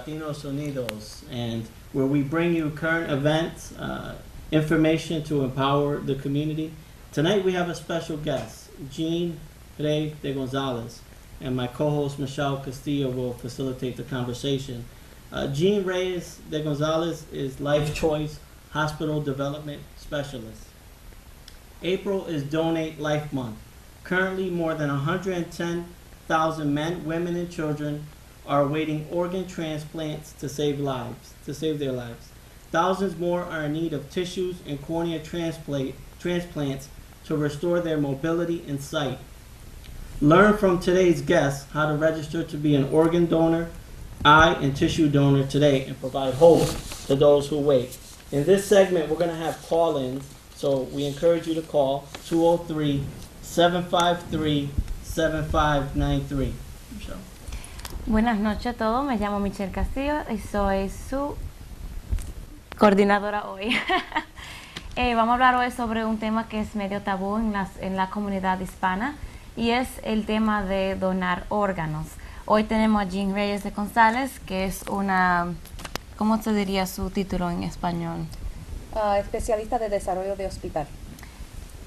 Latinos Unidos, and where we bring you current events, information to empower the community. Tonight we have a special guest, Jean Rey de Gonzalez, and my co-host Michelle Castillo will facilitate the conversation. Jean Reyes de Gonzalez is Life Choice Hospital Development Specialist. April is Donate Life Month. Currently, more than 110,000 men, women, and children are awaiting organ transplants to save their lives. Thousands more are in need of tissues and cornea transplants to restore their mobility and sight. Learn from today's guests how to register to be an organ donor, eye and tissue donor today, and provide hope to those who wait. In this segment, we're going to have call-ins, so we encourage you to call 203-753-7593. Michelle. Buenas noches a todos, me llamo Michelle Castillo y soy su coordinadora hoy. Vamos a hablar hoy sobre un tema que es medio tabú en la comunidad hispana y es el tema de donar órganos. Hoy tenemos a Jean Reyes de González, que es una, ¿cómo se diría su título en español? Especialista de desarrollo de hospital.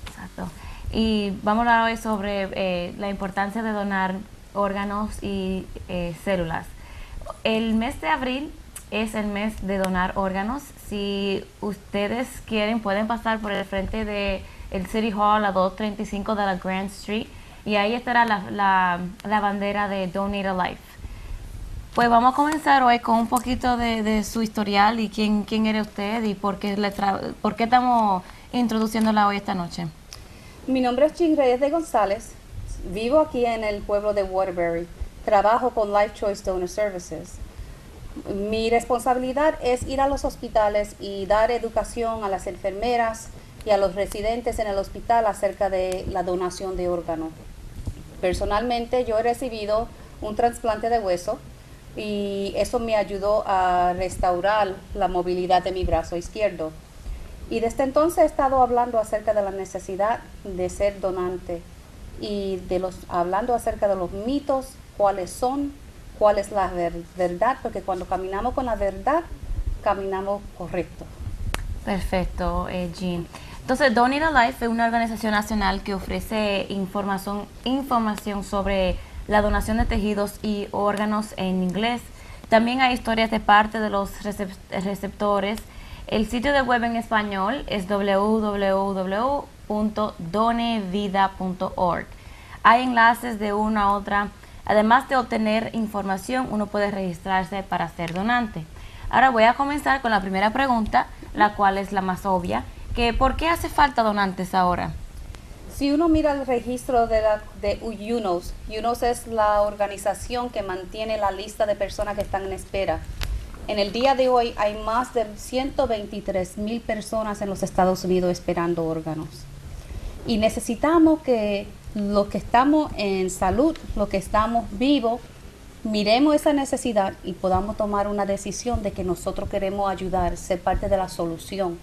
Exacto. Y vamos a hablar hoy sobre la importancia de donar órganos y células. El mes de abril es el mes de donar órganos. Si ustedes quieren, pueden pasar por el frente de el City Hall a 235 de la Grand Street y ahí estará la bandera de Donate a Life. Pues vamos a comenzar hoy con un poquito de su historial y quién eres usted y por qué estamos introduciéndola hoy esta noche. Mi nombre es Jean Reyes de González, vivo aquí en el pueblo de Waterbury, trabajo con Life Choice Donor Services. Mi responsabilidad es ir a los hospitales y dar educación a las enfermeras y a los residentes en el hospital acerca de la donación de órganos. Personalmente yo he recibido un trasplante de hueso y eso me ayudó a restaurar la movilidad de mi brazo izquierdo. Y desde entonces he estado hablando acerca de la necesidad de ser donante y hablando acerca de los mitos, cuál es la verdad, porque cuando caminamos con la verdad, caminamos correcto. Perfecto, Jean. Entonces, Donate a Life es una organización nacional que ofrece información sobre la donación de tejidos y órganos en inglés. También hay historias de parte de los receptores. El sitio de web en español es www.donevida.org. Hay enlaces de una a otra. Además de obtener información, uno puede registrarse para ser donante. Ahora voy a comenzar con la primera pregunta, la cual es la más obvia, que ¿por qué hace falta donantes ahora? Si uno mira el registro de UNOS, UNOS es la organización que mantiene la lista de personas que están en espera. En el día de hoy hay más de 123,000 personas en los Estados Unidos esperando órganos. Y necesitamos que los que estamos en salud, los que estamos vivos, miremos esa necesidad y podamos tomar una decisión de que nosotros queremos ayudar, ser parte de la solución.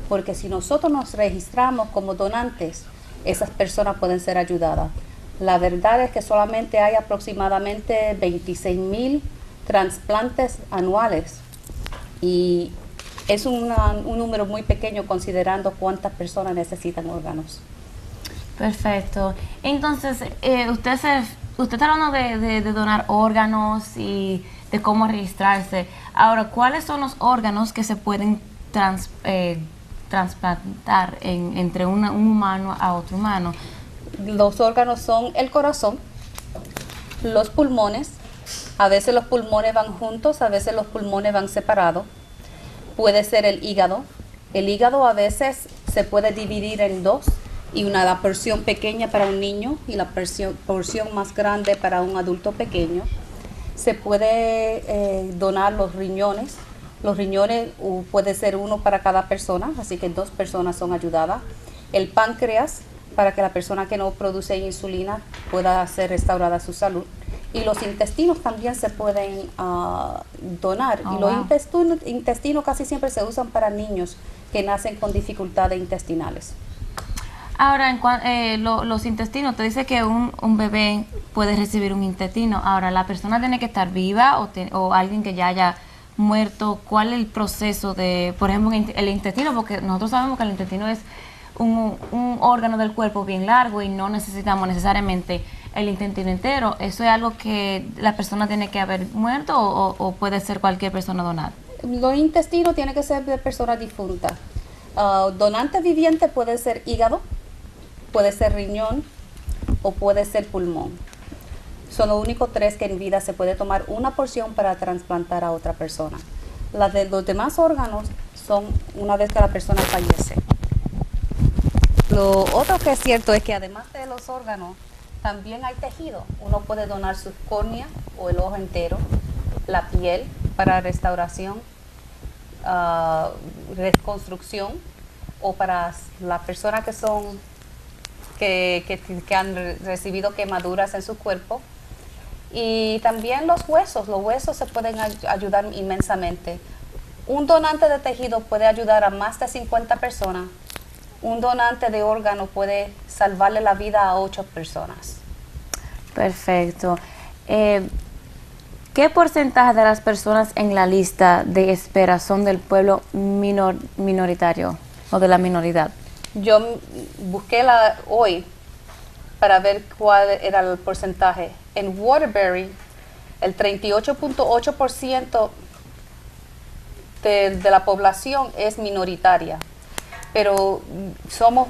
Porque si nosotros nos registramos como donantes, esas personas pueden ser ayudadas. La verdad es que solamente hay aproximadamente 26,000 trasplantes anuales y es un número muy pequeño considerando cuántas personas necesitan órganos. Perfecto. Entonces, usted está hablando de donar órganos y de cómo registrarse. Ahora, ¿cuáles son los órganos que se pueden trasplantar entre un humano a otro humano? Los órganos son el corazón, los pulmones. A veces los pulmones van juntos, a veces los pulmones van separados. Puede ser el hígado. El hígado a veces se puede dividir en dos, y la porción pequeña para un niño y la porción más grande para un adulto pequeño. Se puede donar los riñones. Los riñones puede ser uno para cada persona, así que 2 personas son ayudadas. El páncreas, para que la persona que no produce insulina pueda ser restaurada su salud. Y los intestinos también se pueden donar. Y los intestinos casi siempre se usan para niños que nacen con dificultades intestinales. Ahora, los intestinos, te dice que un bebé puede recibir un intestino. Ahora, ¿la persona tiene que estar viva o alguien que ya haya muerto? ¿Cuál es el proceso de, por ejemplo, el intestino? Porque nosotros sabemos que el intestino es un órgano del cuerpo bien largo y no necesitamos necesariamente el intestino entero. ¿Eso es algo que la persona tiene que haber muerto o puede ser cualquier persona donada? Los intestinos tienen que ser de personas difuntas. Donante viviente puede ser hígado, puede ser riñón o puede ser pulmón. Son los únicos tres que en vida se puede tomar una porción para trasplantar a otra persona. Los demás órganos son una vez que la persona fallece. Lo otro que es cierto es que además de los órganos, también hay tejido. Uno puede donar su córnea o el ojo entero, la piel para restauración, reconstrucción, o para las personas que han recibido quemaduras en su cuerpo. Y también los huesos se pueden ayudar inmensamente. Un donante de tejido puede ayudar a más de 50 personas. Un donante de órgano puede salvarle la vida a 8 personas. Perfecto. ¿Qué porcentaje de las personas en la lista de espera son del pueblo minoritario o de la minoridad? Yo busqué hoy para ver cuál era el porcentaje. En Waterbury, el 38.8% de la población es minoritaria, pero somos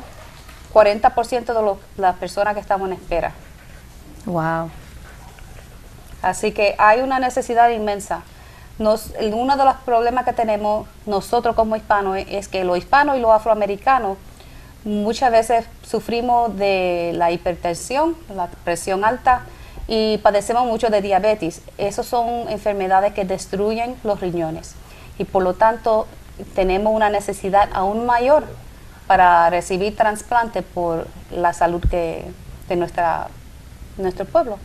40% de las personas que estamos en espera. Wow. Así que hay una necesidad inmensa. Uno de los problemas que tenemos nosotros como hispanos es que los hispanos y los afroamericanos muchas veces sufrimos de la hipertensión, la presión alta y padecemos mucho de diabetes. Esas son enfermedades que destruyen los riñones y por lo tanto tenemos una necesidad aún mayor para recibir trasplante por la salud de nuestro pueblo.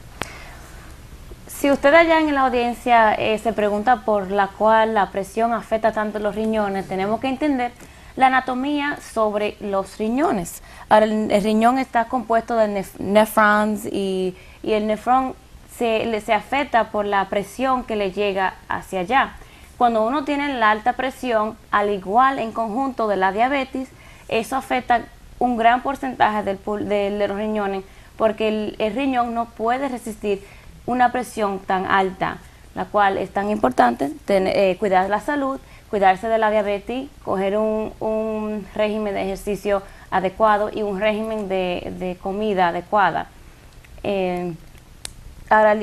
Si usted allá en la audiencia se pregunta por la cual la presión afecta tanto los riñones, tenemos que entender la anatomía sobre los riñones. Ahora, el riñón está compuesto de nefrons y el nefrón se afecta por la presión que le llega hacia allá. Cuando uno tiene la alta presión, al igual en conjunto de la diabetes, eso afecta un gran porcentaje de los riñones porque el riñón no puede resistir una presión tan alta, la cual es tan importante cuidar la salud, cuidarse de la diabetes, coger un régimen de ejercicio adecuado y un régimen de comida adecuada. Ahora,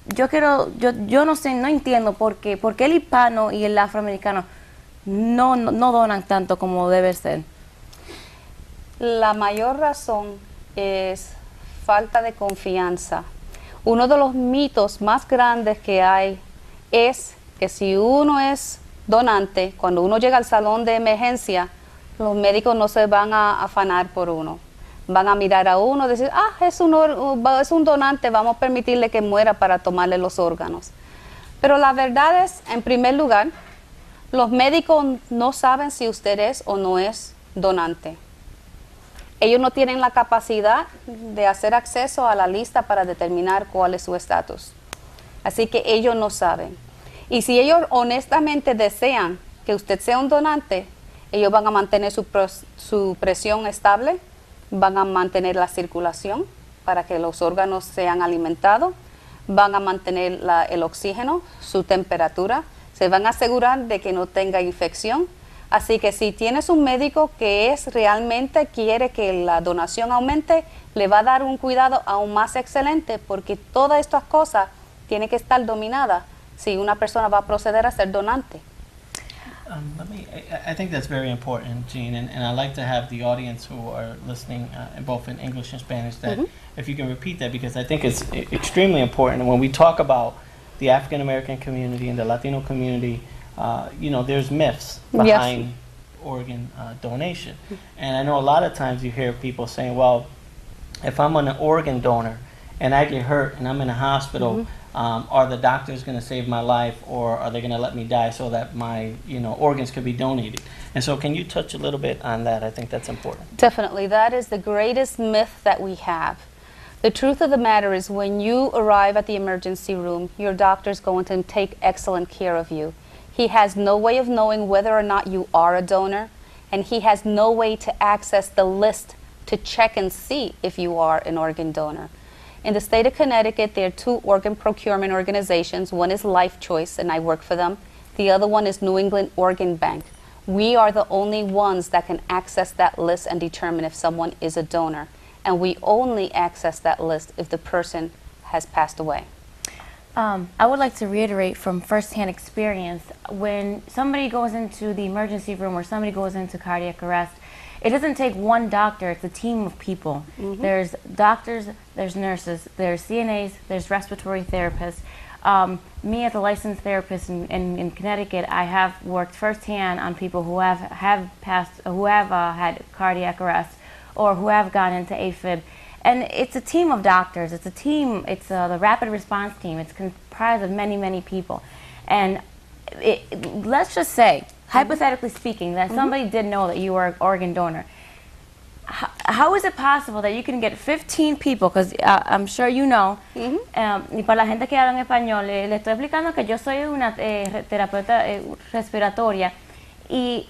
yo no sé, no entiendo por qué el hispano y el afroamericano no donan tanto como debe ser. La mayor razón es falta de confianza. Uno de los mitos más grandes que hay es que si uno es donante, cuando uno llega al salón de emergencia, los médicos no se van a afanar por uno. Van a mirar a uno y decir, es un donante, vamos a permitirle que muera para tomarle los órganos. Pero la verdad es, en primer lugar, los médicos no saben si usted es o no es donante. Ellos no tienen la capacidad de hacer acceso a la lista para determinar cuál es su estatus. Así que ellos no saben. Y si ellos honestamente desean que usted sea un donante, ellos van a mantener su presión estable, van a mantener la circulación para que los órganos sean alimentados, van a mantener el oxígeno, su temperatura, se van a asegurar de que no tenga infección. Así que si tienes un médico que realmente quiere que la donación aumente, le va a dar un cuidado aún más excelente porque todas estas cosas tienen que estar dominadas si una persona va a proceder a ser donante. I think that's very important, Jean, and I'd like to have the audience who are listening, both in English and Spanish, that if you can repeat that, because I think it's extremely important. When we talk about the African American community and the Latino community, there's myths behind organ donation. And I know a lot of times you hear people saying, well, if I'm an organ donor and I get hurt and I'm in a hospital, are the doctors going to save my life, or are they going to let me die so that my organs could be donated? And so can you touch a little bit on that? I think that's important. Definitely. That is the greatest myth that we have. The truth of the matter is when you arrive at the emergency room, your doctor is going to take excellent care of you. He has no way of knowing whether or not you are a donor, and he has no way to access the list to check and see if you are an organ donor. In the state of Connecticut, there are 2 organ procurement organizations. One is Life Choice, and I work for them. The other one is New England Organ Bank. We are the only ones that can access that list and determine if someone is a donor. And we only access that list if the person has passed away. I would like to reiterate from firsthand experience, when somebody goes into the emergency room or somebody goes into cardiac arrest, it doesn't take one doctor, it's a team of people. There's doctors, there's nurses, there's CNAs, there's respiratory therapists. Me as a licensed therapist in Connecticut, I have worked firsthand on people who have had cardiac arrest or who have gone into AFib. And it's a team of doctors, it's a team, it's the rapid response team. It's comprised of many, many people. And let's just say, hypothetically speaking, that somebody did know that you were an organ donor. How is it possible that you can get 15 people, because I'm sure you know, y para la gente que habla en español, le estoy explicando que yo soy una terapeuta respiratoria, y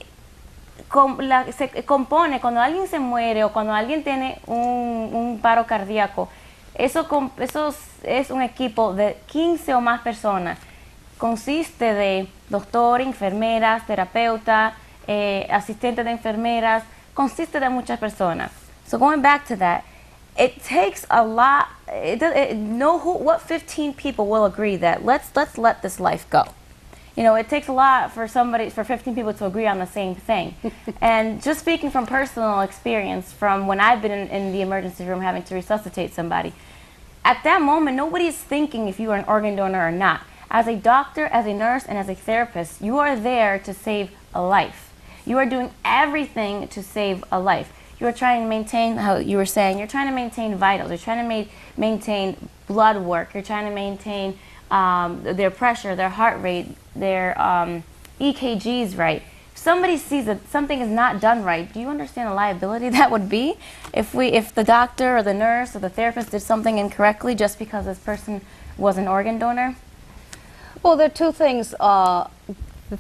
se compone cuando alguien se muere o cuando alguien tiene un paro cardíaco, eso es un equipo de 15 o más personas. Consiste de doctor, enfermeras, terapeuta, asistente de enfermeras, consiste de muchas personas. So going back to that, it takes a lot. What 15 people will agree that let's let this life go. It takes a lot for 15 people to agree on the same thing. And just speaking from personal experience, from when I've been in the emergency room having to resuscitate somebody, at that moment, nobody is thinking if you are an organ donor or not. As a doctor, as a nurse, and as a therapist, you are there to save a life. You are doing everything to save a life. You are trying to maintain, how you were saying, you're trying to maintain vitals, you're trying to maintain blood work, you're trying to maintain their pressure, their heart rate, their EKGs right. If somebody sees that something is not done right, do you understand the liability that would be if the doctor or the nurse or the therapist did something incorrectly just because this person was an organ donor? Well, there are 2 things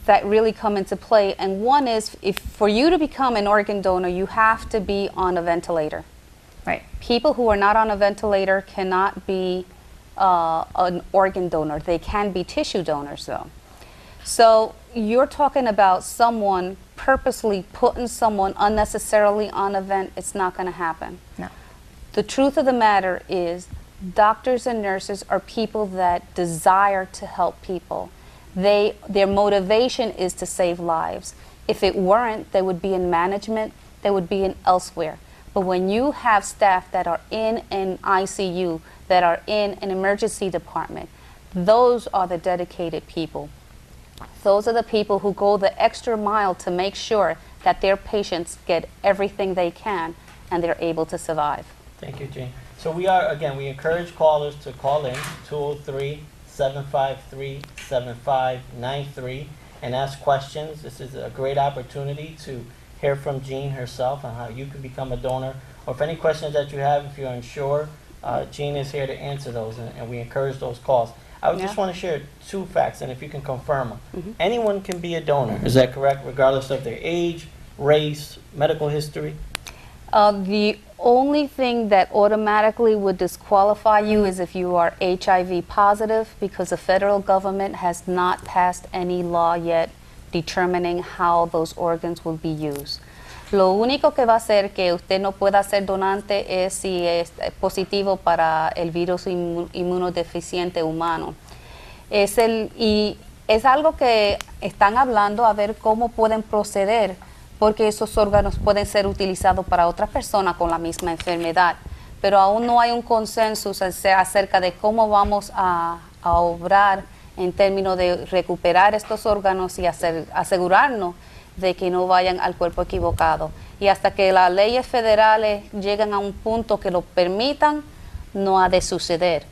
that really come into play, and one is for you to become an organ donor, you have to be on a ventilator. Right. People who are not on a ventilator cannot be an organ donor. They can be tissue donors, though. So you're talking about someone purposely putting someone unnecessarily on a vent. It's not going to happen. No. The truth of the matter is, doctors and nurses are people that desire to help people. Their motivation is to save lives. If it weren't, they would be in management, they would be in elsewhere. But when you have staff that are in an ICU, that are in an emergency department, those are the dedicated people. Those are the people who go the extra mile to make sure that their patients get everything they can and they're able to survive. Thank you, Jane. So we encourage callers to call in 203-753-7593 and ask questions. This is a great opportunity to hear from Jean herself on how you can become a donor. Or if any questions that you have, if you're unsure, Jean is here to answer those, and we encourage those calls. I would just want to share 2 facts, and if you can confirm them. Anyone can be a donor, is that correct, regardless of their age, race, medical history? The only thing that automatically would disqualify you is if you are HIV positive, because the federal government has not passed any law yet determining how those organs will be used. Lo único que va a hacer que usted no pueda ser donante es si es positivo para el virus inmunodeficiente humano. Y es algo que están hablando a ver cómo pueden proceder, porque esos órganos pueden ser utilizados para otras personas con la misma enfermedad. Pero aún no hay un consenso acerca de cómo vamos a obrar en términos de recuperar estos órganos y asegurarnos de que no vayan al cuerpo equivocado. Y hasta que las leyes federales lleguen a un punto que lo permitan, no ha de suceder.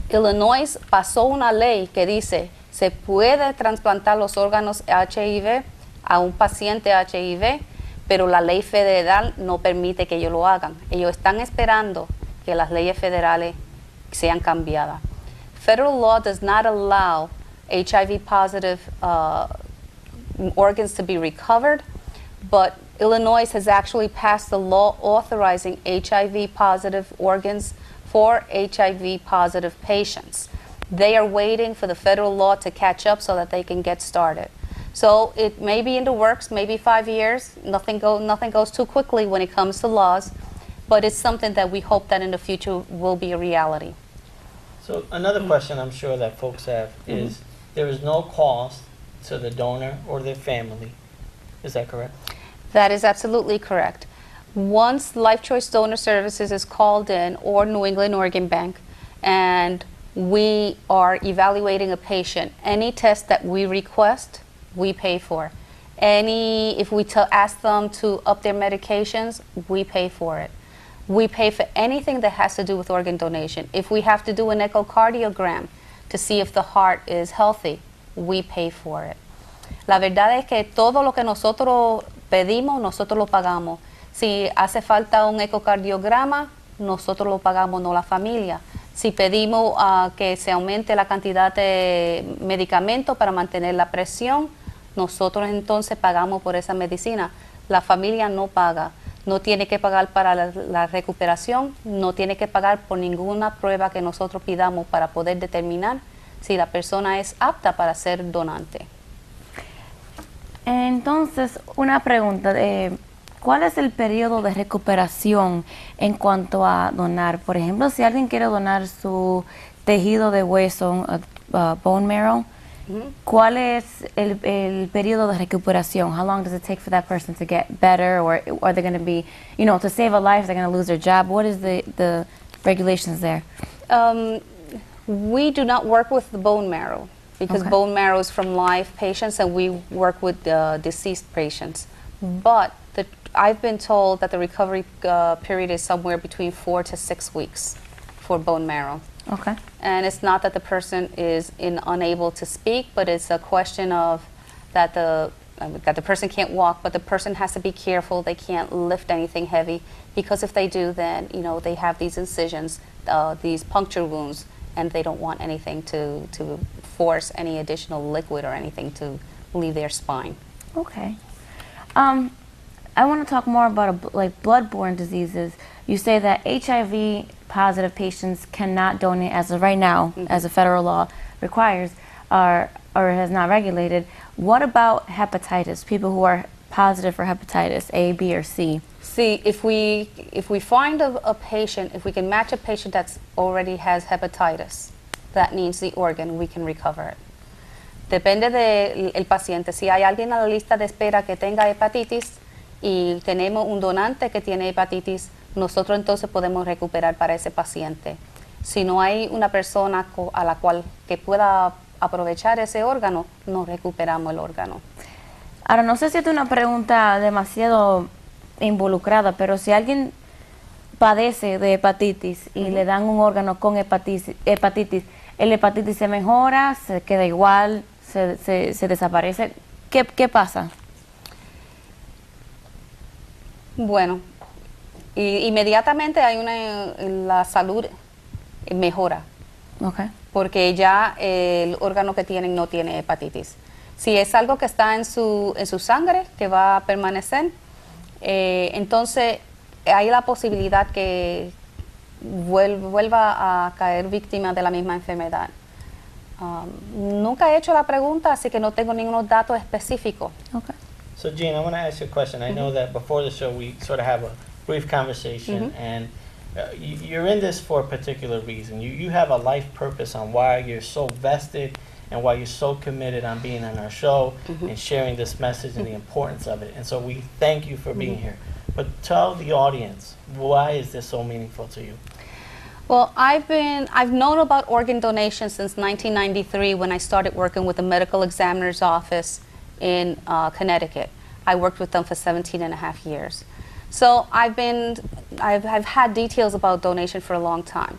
Illinois pasó una ley que dice se puede trasplantar los órganos HIV a un paciente HIV, pero la ley federal no permite que ellos lo hagan. Ellos están esperando que las leyes federales sean cambiadas. Federal law does not allow HIV positive organs to be recovered, but Illinois has actually passed a law authorizing HIV positive organs for HIV positive patients. They are waiting for the federal law to catch up so that they can get started. So it may be in the works, maybe 5 years. Nothing goes too quickly when it comes to laws, but it's something that we hope that in the future will be a reality. So another question I'm sure that folks have is there is no cost to the donor or their family. Is that correct? That is absolutely correct. Once Life Choice Donor Services is called in, or New England Organ Bank, and we are evaluating a patient, any test that we request, we pay for. If we ask them to up their medications, we pay for it. We pay for anything that has to do with organ donation. If we have to do an echocardiogram to see if the heart is healthy, we pay for it. La verdad es que todo lo que nosotros pedimos, nosotros lo pagamos. Si hace falta un ecocardiograma, nosotros lo pagamos, no la familia. Si pedimos que se aumente la cantidad de medicamentos para mantener la presión, nosotros entonces pagamos por esa medicina. La familia no paga, no tiene que pagar para la recuperación, no tiene que pagar por ninguna prueba que nosotros pidamos para poder determinar si la persona es apta para ser donante. Entonces, una pregunta, ¿cuál es el periodo de recuperación en cuanto a donar? Por ejemplo, si alguien quiere donar su tejido de hueso, bone marrow, ¿cuál es el periodo de recuperación? How long does it take for that person to get better, or are they going to be, to save a life, they're going to lose their job? What is the regulations there? We do not work with the bone marrow because bone marrow is from live patients and we work with deceased patients. But I've been told that the recovery period is somewhere between 4 to 6 weeks for bone marrow. Okay. And it's not that the person is unable to speak, but it's a question of that the person can't walk, but the person has to be careful. They can't lift anything heavy because if they do, then they have these incisions, these puncture wounds, and they don't want anything to force any additional liquid or anything to leave their spine. Okay. I want to talk more about bloodborne diseases. You say that HIV positive patients cannot donate as of right now, as a federal law requires, or has not regulated. What about hepatitis? People who are positive for hepatitis A, B, or C. See, if we find a patient, if we can match a patient that's already has hepatitis, that needs the organ, we can recover it. Depende del paciente. Si hay alguien a la lista de espera que tenga hepatitis y tenemos un donante que tiene hepatitis, nosotros entonces podemos recuperar para ese paciente. Si no hay una persona a la cual que pueda aprovechar ese órgano, no recuperamos el órgano. Ahora, no sé si es una pregunta demasiado involucrada, pero si alguien padece de hepatitis y le dan un órgano con hepatitis, ¿el hepatitis se mejora, se queda igual, se desaparece? ¿Qué pasa? Bueno, inmediatamente hay la salud mejora, porque ya el órgano que tienen no tiene hepatitis. Si es algo que está en su sangre, que va a permanecer, entonces hay la posibilidad que vuelva a caer víctima de la misma enfermedad. Nunca he hecho la pregunta, así que no tengo ningún dato específico. Okay. So Jean, I want to ask you a question. I know that before the show we sort of have a brief conversation, and you're in this for a particular reason. You have a life purpose on why you're so vested and why you're so committed on being on our show and sharing this message and the importance of it. And so we thank you for being here. But tell the audience, why is this so meaningful to you? Well, I've known about organ donation since 1993 when I started working with the medical examiner's office in Connecticut. I worked with them for 17 and a half years. So I've had details about donation for a long time.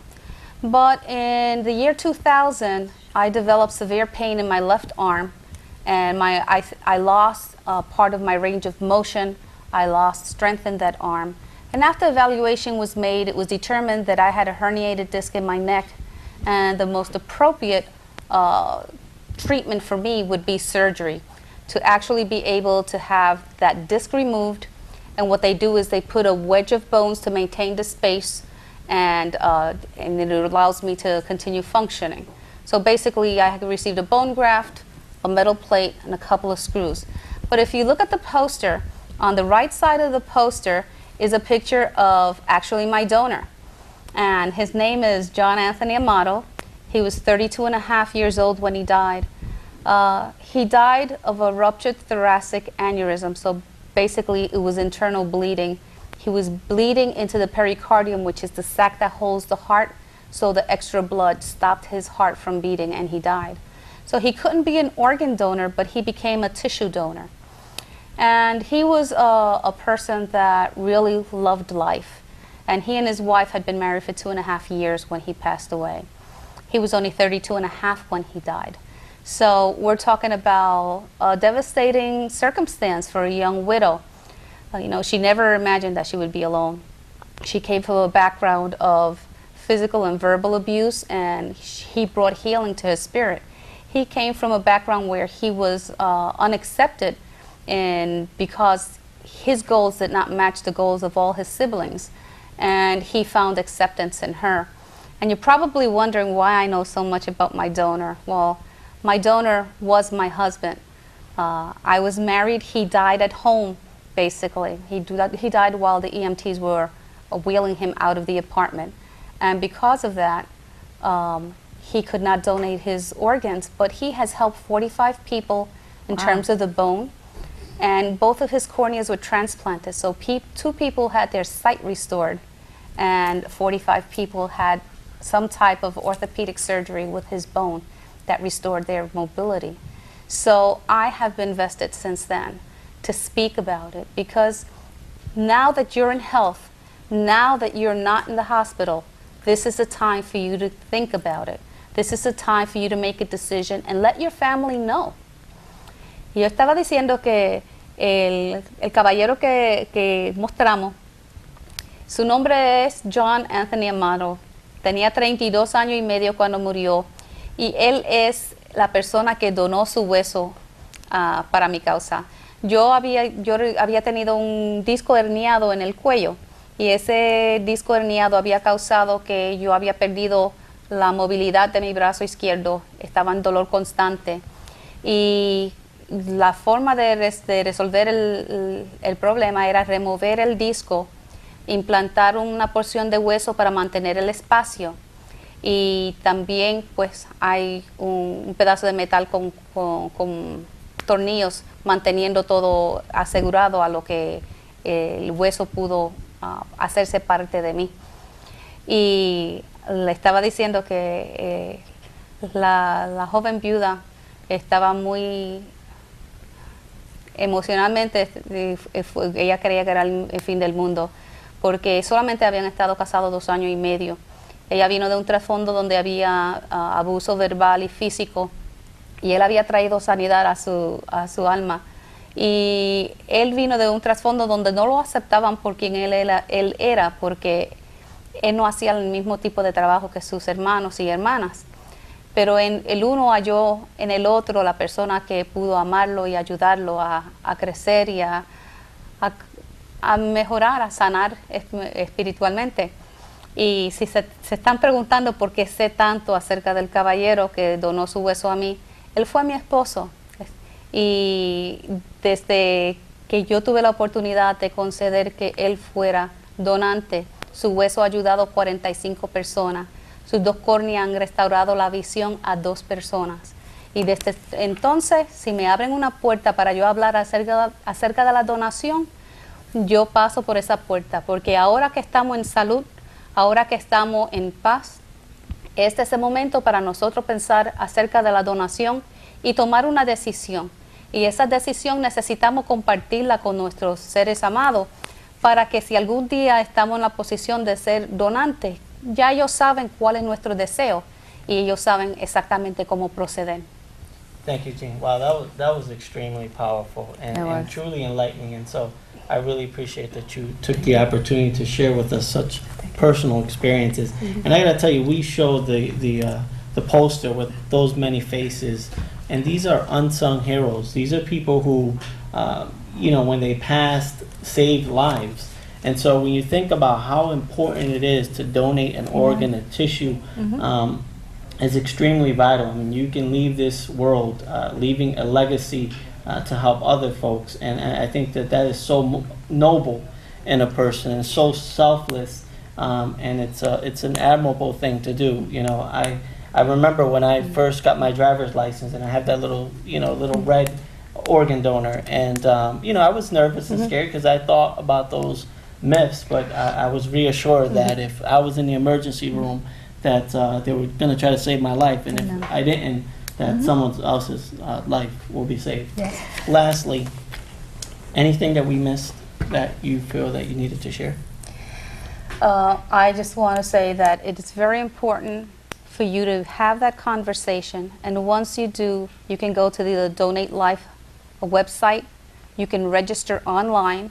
But in the year 2000, I developed severe pain in my left arm, and I lost part of my range of motion. I lost strength in that arm. And after evaluation was made, it was determined that I had a herniated disc in my neck, and the most appropriate treatment for me would be surgery to actually be able to have that disc removed. And what they do is they put a wedge of bones to maintain the space, and it allows me to continue functioning. So basically, I received a bone graft, a metal plate, and a couple of screws. But if you look at the poster, on the right side of the poster is a picture of actually my donor. And his name is John Anthony Amato. He was 32 and a half years old when he died. He died of a ruptured thoracic aneurysm. So basically, it was internal bleeding. He was bleeding into the pericardium, which is the sac that holds the heart. So the extra blood stopped his heart from beating, and he died. So he couldn't be an organ donor, but he became a tissue donor. And he was a person that really loved life. And he and his wife had been married for 2.5 years when he passed away. He was only 32 and a half when he died. So we're talking about a devastating circumstance for a young widow. She never imagined that she would be alone. She came from a background of physical and verbal abuse, and he brought healing to his spirit. He came from a background where he was unaccepted, and because his goals did not match the goals of all his siblings, and he found acceptance in her. And you're probably wondering why I know so much about my donor. Well, my donor was my husband. I was married. He died at home, basically. He died while the EMTs were wheeling him out of the apartment. And because of that, he could not donate his organs, but he has helped 45 people in terms of the bone. And both of his corneas were transplanted. So 2 people had their sight restored, and 45 people had some type of orthopedic surgery with his bone that restored their mobility. So I have been vested since then to speak about it, because now that you're in health, now that you're not in the hospital, this is the time for you to think about it. This is the time for you to make a decision and let your family know. Yo estaba diciendo que el caballero que mostramos, su nombre es John Anthony Amato. Tenía 32 años y medio cuando murió, y él es la persona que donó su hueso para mi causa. Yo había tenido un disco herniado en el cuello, y ese disco herniado había causado que yo había perdido la movilidad de mi brazo izquierdo, estaba en dolor constante. Y la forma de resolver el problema era remover el disco, implantar una porción de hueso para mantener el espacio, y también pues hay un pedazo de metal con tornillos manteniendo todo asegurado a lo que el hueso pudo hacerse parte de mí. Y le estaba diciendo que la joven viuda estaba muy emocionalmente, ella creía que era el fin del mundo, porque solamente habían estado casados 2 años y medio. Ella vino de un trasfondo donde había abuso verbal y físico, y él había traído sanidad a su alma. Y él vino de un trasfondo donde no lo aceptaban por quien él era, porque él no hacía el mismo tipo de trabajo que sus hermanos y hermanas. Pero el uno halló en el otro la persona que pudo amarlo y ayudarlo a crecer y a mejorar, a sanar espiritualmente. Y si se están preguntando por qué sé tanto acerca del caballero que donó su hueso a mí, él fue mi esposo. Y desde que yo tuve la oportunidad de conceder que él fuera donante, su hueso ha ayudado a 45 personas. Sus 2 córneas han restaurado la visión a 2 personas. Y desde entonces, si me abren una puerta para yo hablar acerca de la donación, yo paso por esa puerta, porque ahora que estamos en salud, ahora que estamos en paz, este es el momento para nosotros pensar acerca de la donación y tomar una decisión. Y esa decisión necesitamos compartirla con nuestros seres amados, para que si algún día estamos en la posición de ser donantes, ya ellos saben cuál es nuestro deseo y ellos saben exactamente cómo proceder. Thank you, Jean. Wow, that was extremely powerful It and was. truly enlightening. And so I really appreciate that you took the opportunity to share with us such personal experiences. And I gotta tell you, we showed the poster with those many faces, and these are unsung heroes. These are people who, you know, when they passed, saved lives. And so when you think about how important it is to donate an organ, a tissue, is extremely vital. I mean, you can leave this world leaving a legacy to help other folks, and I think that that is so noble in a person and so selfless, and it's an admirable thing to do. You know, I remember when I first got my driver's license, and I have that little red organ donor, and you know, I was nervous and scared because I thought about those myths, but I was reassured that if I was in the emergency room, that they were going to try to save my life, and if I didn't, that someone else's life will be saved. Yes. Lastly, anything that we missed that you feel that you needed to share? I just want to say that it is very important for you to have that conversation, and once you do, you can go to the Donate Life website. You can register online.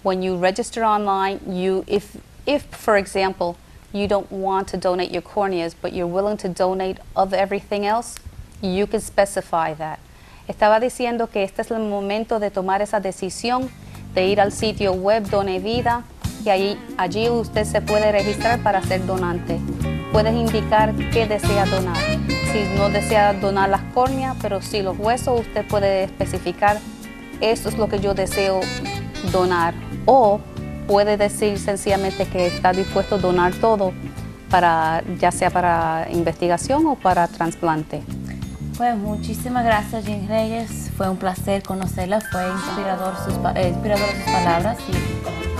When you register online, if for example, you don't want to donate your corneas, but you're willing to donate everything else, you can specify that. Estaba diciendo que este es el momento de tomar esa decisión, de ir al sitio web Done Vida, y allí usted se puede registrar para ser donante. Puedes indicar qué desea donar. Si no desea donar las córneas, pero si los huesos, usted puede especificar, esto es lo que yo deseo donar. O puede decir sencillamente que está dispuesto a donar todo, ya sea para investigación o para trasplante. Pues muchísimas gracias, Jean Reyes. Fue un placer conocerla. Fue inspirador sus palabras y